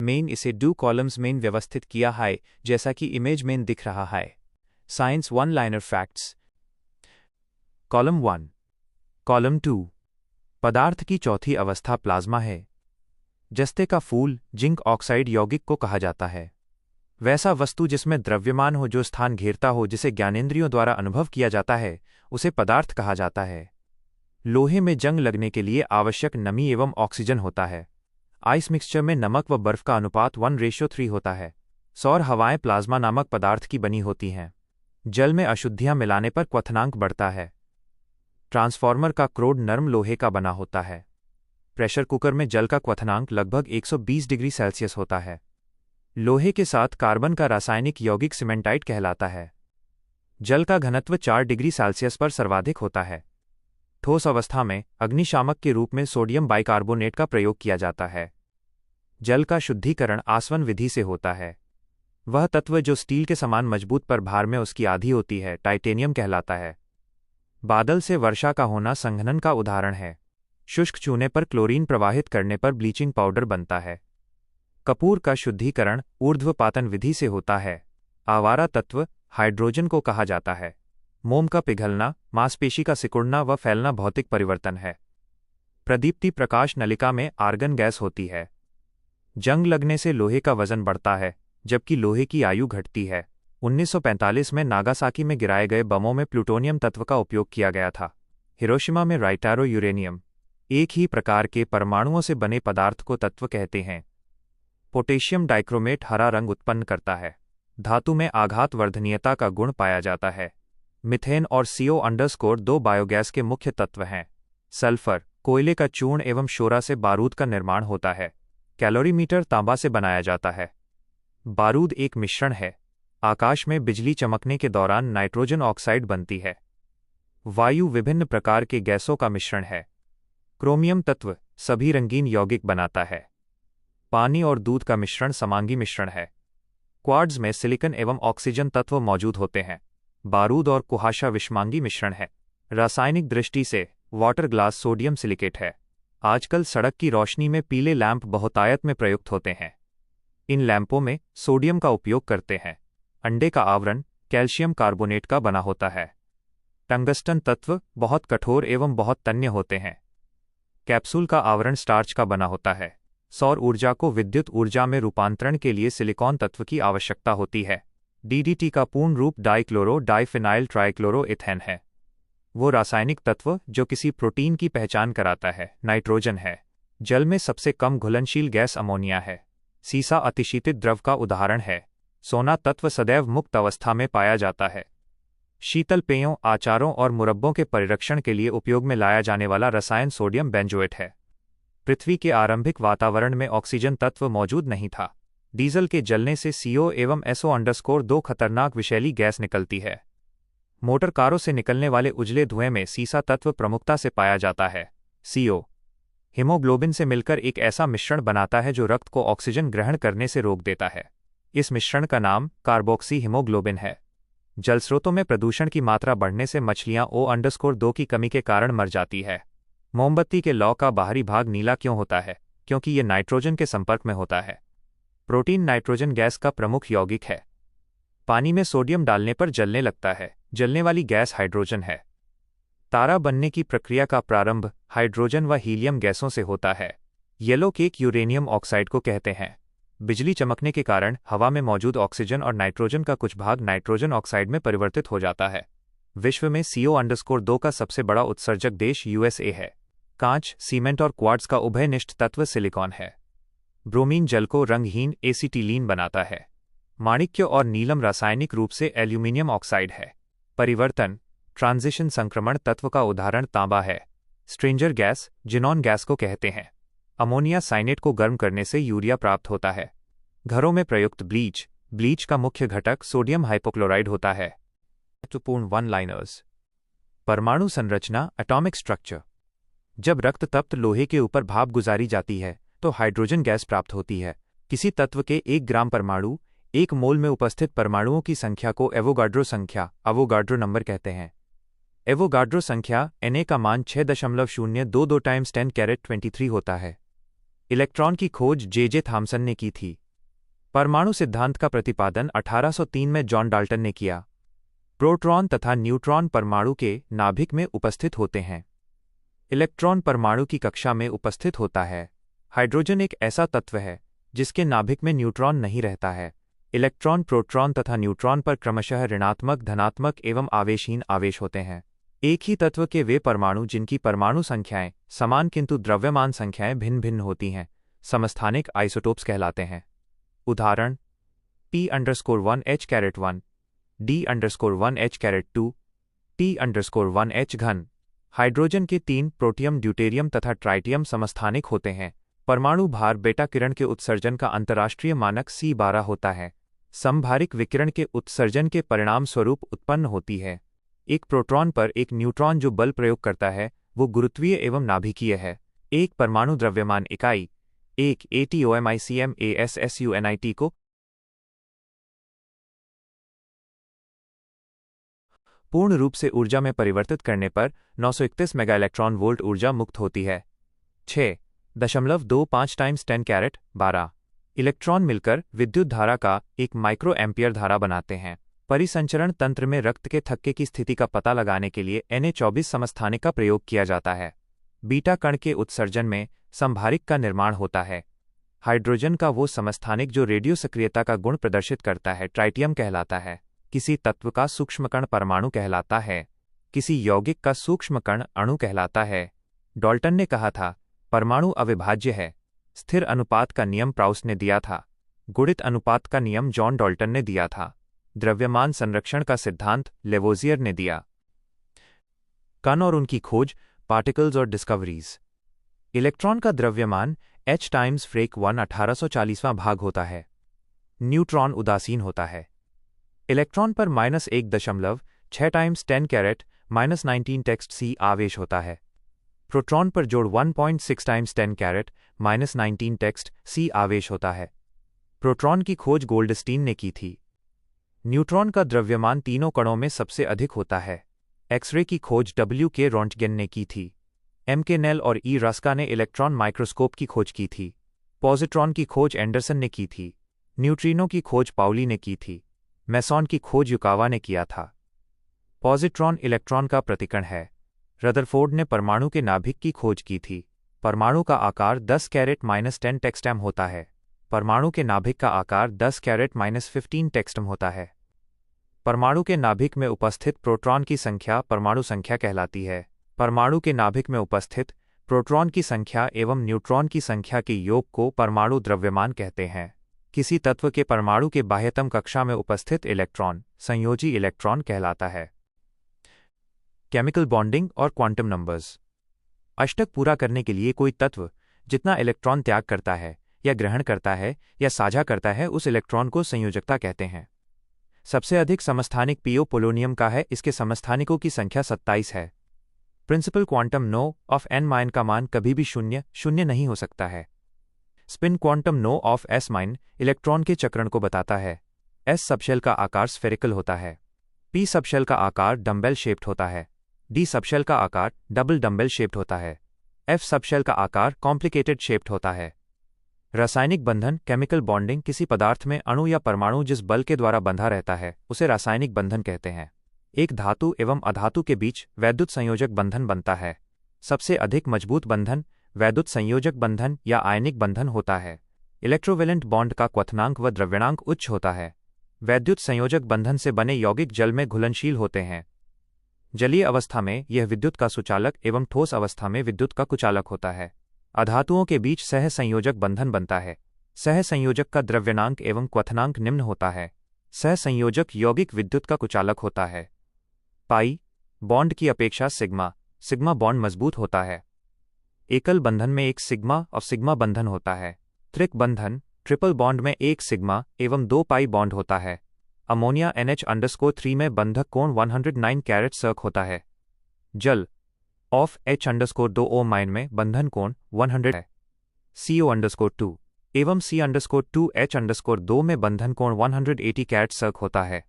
Main इसे 2 columns में व्यवस्थित किया है, जैसा कि इमेज में दिख रहा है। Science one liner facts. Column 1। Column 2। पदार्थ की चौथी अवस्था प्लाज्मा है। जस्ते का फूल जिंक ऑक्साइड यौगिक को कहा जाता है। वैसा वस्तु जिसमें द्रव्यमान हो, जो स्थान घेरता हो, जिसे ज्ञानेंद्रियों द्वारा अनुभव किया जाता है, उसे पदार्थ कहा जाता है। लोहे में जंग लगने के लिए आवश्यक नमी एवं ऑक्सीजन होता है। आइस मिक्सचर में नमक व बर्फ का अनुपात 1:3 होता है। सौर हवाएं प्लाज्मा नामक पदार्थ की बनी होती हैं। जल में अशुद्धियां मिलाने पर क्वथनांक बढ़ता है। ट्रांसफार्मर का क्रोड नरम लोहे का बना होता है। प्रेशर कुकर में जल का क्वथनांक लगभग 120 डिग्री सेल्सियस होता है। लोहे के साथ कार्बन का रासायनिक यौगिक सीमेंटाइट कहलाता है। जल का घनत्व 4 डिग्री सेल्सियस पर सर्वाधिक होता है। ठोस अवस्था में अग्निशामक के रूप में सोडियम बाइकार्बोनेट का प्रयोग किया जाता है। जल का शुद्धिकरण आसवन विधि से होता है। वह तत्व जो स्टील के समान मजबूत पर भार में उसकी आधी होती है, टाइटेनियम कहलाता है। बादल से वर्षा का होना संघनन का उदाहरण है। शुष्क चूने पर क्लोरीन प्रवाहित करने पर ब्लीचिंग पाउडर बनता है। कपूर का शुद्धिकरण ऊर्ध्वपातन विधि से होता है। आवारा तत्व हाइड्रोजन को कहा जाता है। मोम का पिघलना, मांसपेशी का सिकुड़ना व फैलना भौतिक परिवर्तन है। प्रदीप्ति प्रकाश नलिका में आर्गन गैस होती है। जंग लगने से लोहे का वजन बढ़ता है, जबकि लोहे की आयु घटती है। 1945 में नागासाकी में गिराए गए बमों में प्लूटोनियम तत्व का उपयोग किया गया था। हिरोशिमा में राइटारो यूरेनियम। एक ही प्रकार के परमाणुओं से बने पदार्थ को तत्व कहते हैं। पोटेशियम डाइक्रोमेट हरा रंग उत्पन्न करता है। धातु में आघात वर्धनीयता का गुण पाया जाता है। मिथेन और CO_2 बायोगैस के मुख्य तत्व हैं। सल्फर कोयले का चूर्ण एवं शोरा से बारूद का निर्माण होता है। कैलोरीमीटर तांबा से बनाया जाता है। बारूद एक मिश्रण है। आकाश में बिजली चमकने के दौरान नाइट्रोजन ऑक्साइड बनती है। वायु विभिन्न प्रकार के गैसों का मिश्रण है। क्रोमियम तत्व सभी रंगीन यौगिक बनाता है। पानी और दूध का मिश्रण समांगी मिश्रण है। क्वार्ट्ज में सिलिकॉन एवं ऑक्सीजन तत्व मौजूद होते हैं। बारूद और कुहासा विषमांगी मिश्रण है। रासायनिक दृष्टि से वाटर ग्लास सोडियम सिलिकेट है। आजकल सड़क की रोशनी में पीले लैंप बहुतायत में प्रयुक्त होते हैं। इन लैंपों में सोडियम का उपयोग करते हैं। अंडे का आवरण कैल्शियम कार्बोनेट का बना होता है। टंगस्टन तत्व बहुत कठोर एवं बहुत तन्य होते हैं। कैप्सूल का आवरण स्टार्च का बना होता है। सौर ऊर्जा को विद्युत ऊर्जा में रूपांतरण के लिए सिलिकॉन तत्व की आवश्यकता होती है। DDT का पूर्ण रूप डाइक्लोरो डाइफिनाइल ट्राइक्लोरोइथेन है। वो रासायनिक तत्व जो किसी प्रोटीन की पहचान कराता है, नाइट्रोजन है। जल में सबसे कम घुलनशील गैस अमोनिया है। सीसा अतिशीतित द्रव का उदाहरण है। सोना तत्व सदैव मुक्त अवस्था में पाया जाता है। शीतल पेयों, आचारों और मुरब्बों के परिरक्षण के लिए उपयोग में लाया जाने वाला रसायन सोडियम बेंजोएट है। पृथ्वी के आरंभिक वातावरण में ऑक्सीजन तत्व मौजूद नहीं था। डीजल के जलने से CO एवं SO_2 खतरनाक विषैली गैस निकलती है। मोटर कारों से निकलने वाले उजले धुएं में सीसा तत्व प्रमुखता से पाया जाता है। CO हीमोग्लोबिन से मिलकर एक ऐसा मिश्रण बनाता है जो रक्त को ऑक्सीजन ग्रहण करने से रोक देता है। इस मिश्रण का नाम कार्बोक्सी हीमोग्लोबिन है। जलस्रोतों में प्रदूषण की मात्रा बढ़ने से मछलियां O_2 की कमी के कारण मर जाती है। मोमबत्ती के लौ का बाहरी भाग नीला क्यों होता है? क्योंकि ये नाइट्रोजन के संपर्क में होता है। प्रोटीन नाइट्रोजन गैस का प्रमुख यौगिक है। पानी में सोडियम डालने पर जलने लगता है। जलने वाली गैस हाइड्रोजन है। तारा बनने की प्रक्रिया का प्रारंभ हाइड्रोजन व हीलियम गैसों से होता है। येलो केक यूरेनियम ऑक्साइड को कहते हैं। बिजली चमकने के कारण हवा में मौजूद ऑक्सीजन और नाइट्रोजन का कुछ भाग नाइट्रोजन ऑक्साइड में परिवर्तित हो जाता है। विश्व में CO_2 का सबसे बड़ा उत्सर्जक देश USA है। कांच, सीमेंट और क्वार्ट्ज का उभयनिष्ठ तत्व सिलिकॉन है। ब्रोमीन जल को रंगहीन एसिटिलीन बनाता है। माणिक्य और नीलम रासायनिक रूप से एल्यूमिनियम ऑक्साइड है। परिवर्तन ट्रांजिशन संक्रमण तत्व का उदाहरण तांबा है। स्ट्रेंजर गैस जिनॉन गैस को कहते हैं। अमोनिया साइनेट को गर्म करने से यूरिया प्राप्त होता है। घरों में प्रयुक्त ब्लीच का मुख्य घटक सोडियम हाइपोक्लोराइड होता है। महत्वपूर्ण वन लाइनर्स। परमाणु संरचना एटॉमिक स्ट्रक्चर। जब रक्त तप्त लोहे के ऊपर भाप गुजारी जाती है तो हाइड्रोजन गैस प्राप्त होती है। किसी तत्व के 1 ग्राम परमाणु 1 मोल में उपस्थित परमाणुओं की संख्या को एवोगाड्रो संख्या अवोगाड्रो नंबर कहते हैं। एवोगाड्रो संख्या Na का मान 6.022 × 10⁻23 होता है। इलेक्ट्रॉन की खोज जे थॉमसन ने की थी। परमाणु सिद्धांत का प्रतिपादन 1803 में जॉन डाल्टन ने किया। प्रोटॉन तथा न्यूट्रॉन परमाणु के नाभिक में उपस्थित होते हैं। इलेक्ट्रॉन परमाणु की कक्षा में उपस्थित होता है। हाइड्रोजन एक ऐसा तत्व है जिसके नाभिक में न्यूट्रॉन नहीं रहता है। इलेक्ट्रॉन प्रोटॉन तथा न्यूट्रॉन पर क्रमशः ऋणात्मक, धनात्मक एवं आवेशहीन आवेश होते हैं। एक ही तत्व के वे परमाणु जिनकी परमाणु संख्याएं समान किंतु द्रव्यमान संख्याएं भिन्न भिन्न होती हैं समस्थानिक आइसोटोप्स कहलाते हैं। उदाहरण P_1H⁻1, D_1H⁻2, T_1H घन। हाइड्रोजन के 3 प्रोटियम, ड्यूटेरियम तथा ट्राइटियम समस्थानिक होते हैं। परमाणु भार बेटा किरण के उत्सर्जन का अंतर्राष्ट्रीय मानक C12 होता है। समभारिक विकिरण के उत्सर्जन के परिणाम स्वरूप उत्पन्न होती है। एक प्रोटॉन पर एक न्यूट्रॉन जो बल प्रयोग करता है वो गुरुत्वीय एवं नाभिकीय है। एक परमाणु द्रव्यमान इकाई 1 ATOMICMASSUNIT को पूर्ण रूप से ऊर्जा में परिवर्तित करने पर 931 मेगा इलेक्ट्रॉन वोल्ट ऊर्जा मुक्त होती है। 6.25 टाइम्स 10 कैरेट 12 इलेक्ट्रॉन मिलकर विद्युत धारा का 1 माइक्रो एम्पियर धारा बनाते हैं। परिसंचरण तंत्र में रक्त के थक्के की स्थिति का पता लगाने के लिए Na24 समस्थानिक का प्रयोग किया जाता है। बीटा कण के उत्सर्जन में समभारिक का निर्माण होता है। हाइड्रोजन का वो समस्थानिक जो रेडियो सक्रियता का गुण प्रदर्शित करता है ट्राइटियम कहलाता है। किसी तत्व का सूक्ष्मकण परमाणु कहलाता है। किसी यौगिक का सूक्ष्मकण अणु कहलाता है। डाल्टन ने कहा था परमाणु अविभाज्य है। स्थिर अनुपात का नियम प्राउस ने दिया था। गुणित अनुपात का नियम जॉन डाल्टन ने दिया था। द्रव्यमान संरक्षण का सिद्धांत लेवोजियर ने दिया। कण और उनकी खोज, पार्टिकल्स और डिस्कवरीज। इलेक्ट्रॉन का द्रव्यमान h टाइम्स फ्रेक 1 1840वां भाग होता है। न्यूट्रॉन उदासीन होता है। इलेक्ट्रॉन पर -1.6 टाइम्स 10 कैरेट -19 टेक्स्ट C आवेश होता है। प्रोटॉन पर जोड़ 1.6 टाइम्स 10 कैरेट -19 टेक्स्ट C आवेश होता है। प्रोटॉन की खोज गोल्डस्टीन ने की थी। न्यूट्रॉन का द्रव्यमान तीनों कणों में सबसे अधिक होता है। एक्सरे की खोज W.K. रोंटगेन ने की थी। M.K. नेल और E. रस्का ने इलेक्ट्रॉन माइक्रोस्कोप की खोज की थी। पॉजिट्रॉन की खोज एंडरसन ने की थी। न्यूट्रिनो की खोज पाउली ने की थी। मेसॉन की खोज युकावा ने किया था। पॉजिट्रॉन इलेक्ट्रॉन का प्रतिकण है। रदरफोर्ड ने परमाणु के नाभिक की खोज की थी। परमाणु का आकार 10 कैरेट -10 टेक्स्टम होता है। परमाणु के नाभिक का आकार 10 कैरेट -15 टेक्स्टम होता है। परमाणु के नाभिक में उपस्थित प्रोटॉन की संख्या परमाणु संख्या कहलाती है। परमाणु के नाभिक में उपस्थित प्रोटॉन की संख्या एवं न्यूट्रॉन की संख्या के योग को परमाणु द्रव्यमान कहते हैं। किसी तत्व के परमाणु के बाह्यतम कक्षा में उपस्थित इलेक्ट्रॉन संयोजी इलेक्ट्रॉन कहलाता है। केमिकल बॉन्डिंग और क्वांटम नंबर्स। अष्टक पूरा करने के लिए कोई तत्व जितना इलेक्ट्रॉन त्याग करता है या ग्रहण करता है या साझा करता है उस इलेक्ट्रॉन को संयोजकता कहते हैं। सबसे अधिक समस्थानिक पीओ पोलोनियम का है। इसके समस्थानिकों की संख्या 27 है। Principal quantum no of n माइन का मान कभी भी शून्य नहीं हो सकता है। Spin quantum no of s माइन इलेक्ट्रॉन के चक्रण को बताता है। एस सबशेल का आकार स्फेरिकल होता है। पी सबशेल का आकार डम्बेल शेप्ड होता है। डी सबशेल का आकार डबल डम्बेल शेप्ड होता है। एफ सबशेल का आकार कॉम्प्लिकेटेड शेप्ड होता है। रासायनिक बंधन केमिकल बॉन्डिंग किसी पदार्थ में अणु या परमाणु जिस बल के द्वारा बंधा रहता है उसे रासायनिक बंधन कहते हैं। एक धातु एवं अधातु के बीच वैद्युत संयोजक बंधन बनता है। सबसे अधिक मजबूत बंधन वैद्युत संयोजक बंधन या आयनिक बंधन होता है। इलेक्ट्रोवेलेंट बॉन्ड का क्वथनांक व द्रव्यणांक उच्च होता है। वैद्युत संयोजक बंधन से बने यौगिक जल में घुलनशील होते हैं। जलीय अवस्था में यह विद्युत का सुचालक एवं ठोस अवस्था में विद्युत का कुचालक होता है। अधातुओं के बीच सह संयोजक बंधन बनता है। सह संयोजक का द्रव्यणांक एवं क्वथनांक निम्न होता है। सह संयोजक यौगिक विद्युत का कुचालक होता है। पाई बॉन्ड की अपेक्षा सिग्मा बॉन्ड मजबूत होता है। एकल बंधन में एक सिग्मा और सिग्मा बंधन होता है। त्रिक बंधन ट्रिपल बॉन्ड में एक सिग्मा एवं 2 पाई बॉन्ड होता है। अमोनिया NH_3 में बंधक कोण 109 कैरेट सर्क होता है। जल ऑफ H_2O माइन में बंधन कोण 100 है। CO_2 एवं C_2H_2 में बंधन कोण 180 कैरेट सर्क होता है।